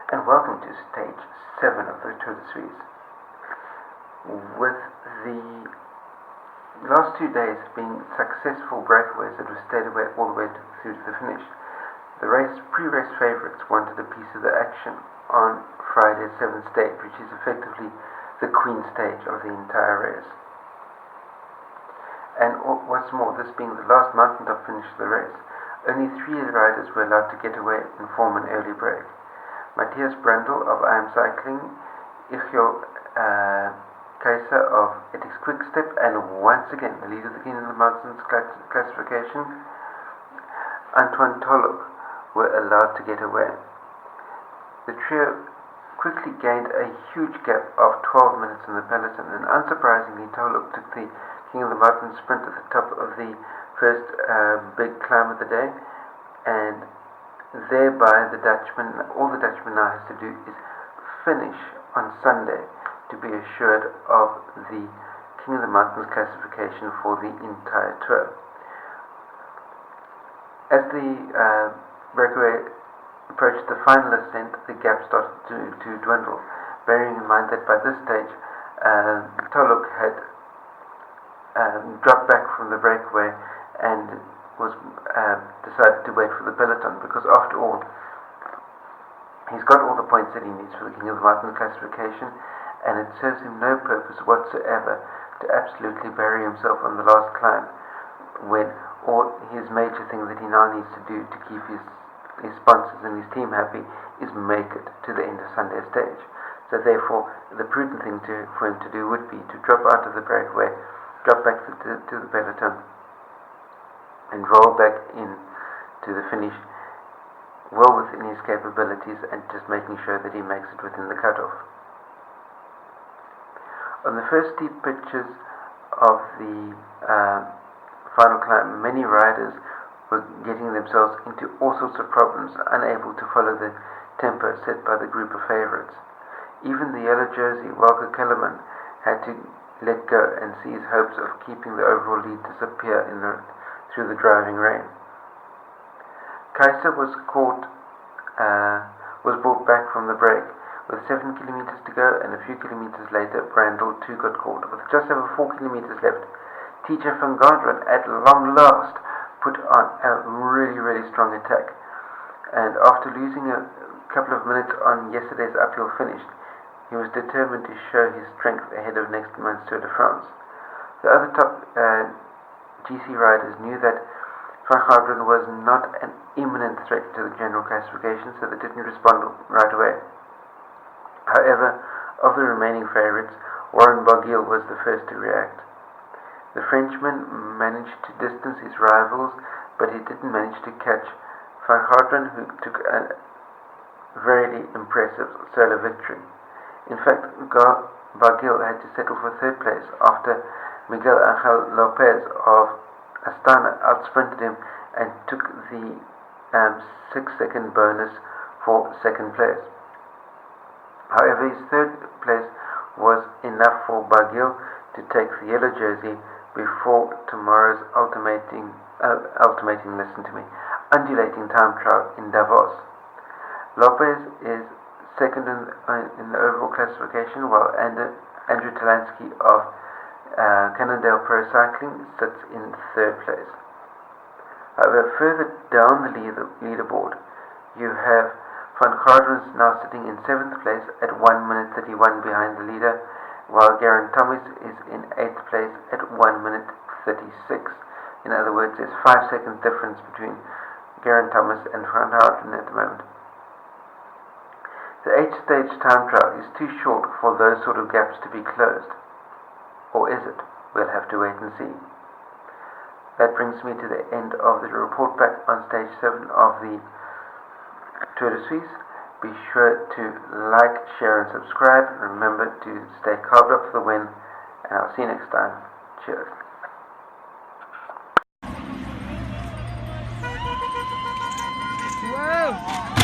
And welcome to stage 7 of the Tour de Suisse. With the last 2 days being successful breakaways that have stayed away all the way through to the finish, the pre-race favourites wanted a piece of the action on Friday's 7th stage, which is effectively the queen stage of the entire race. And what's more, this being the last mountaintop finish of the race, only 3 riders were allowed to get away and form an early break. Matthias Brandl of I Am Cycling, Ichio Kaiser of Ethics Quickstep, and once again the leader of the King of the Mountains classification, Antoine Tolhoek, were allowed to get away. The trio quickly gained a huge gap of 12 minutes in the peloton, and unsurprisingly Tolhoek took the King of the Mountains sprint at the top of the first big climb of the day, and thereby all the Dutchman now has to do is finish on Sunday to be assured of the King of the Mountains classification for the entire tour. As the breakaway approached the final ascent, the gap started to dwindle, bearing in mind that by this stage Tolhoek had dropped back from the breakaway and was decided to wait for the peloton, because after all he's got all the points that he needs for the King of the Mountains classification, and it serves him no purpose whatsoever to absolutely bury himself on the last climb when all his major thing that he now needs to do to keep his sponsors and his team happy is make it to the end of Sunday stage. So therefore the prudent thing for him to do would be to drop out of the breakaway, drop back to the peloton, and roll back in to the finish well within his capabilities, and just making sure that he makes it within the cutoff. On the first steep pitches of the final climb, many riders were getting themselves into all sorts of problems, unable to follow the tempo set by the group of favourites. Even the yellow jersey, Walker Kellerman, had to let go and see his hopes of keeping the overall lead disappear through the driving rain. Kaiser was brought back from the break with 7 kilometers to go, and a few kilometers later Brandl too got caught. With just over 4 kilometers left, TJ van Garderen at long last put on a really strong attack, and after losing a couple of minutes on yesterday's uphill finish, he was determined to show his strength ahead of next month's Tour de France. The other top GC riders knew that Van Garderen was not an imminent threat to the general classification, so they didn't respond right away. However, of the remaining favourites, Warren Barguil was the first to react. The Frenchman managed to distance his rivals, but he didn't manage to catch Van Garderen, who took a very impressive solo victory. In fact, Barguil had to settle for third place after Miguel Angel Lopez of Astana outsprinted him and took the 6-second bonus for second place. However, his third place was enough for Barguil to take the yellow jersey before tomorrow's undulating time trial in Davos. Lopez is second in the overall classification, while Andrew Talansky of Cannondale Pro Cycling sits in third place. However, further down the leaderboard, you have Van Garderen now sitting in 7th place at 1 minute 31 behind the leader, while Geraint Thomas is in 8th place at 1 minute 36. In other words, there's 5 seconds difference between Geraint Thomas and Van Garderen at the moment. The 8-stage time trial is too short for those sort of gaps to be closed. Or is it? We'll have to wait and see. That brings me to the end of the report back on stage 7 of the Tour de Suisse. Be sure to like, share and subscribe. Remember to stay carved up for the win, and I'll see you next time. Cheers. Whoa!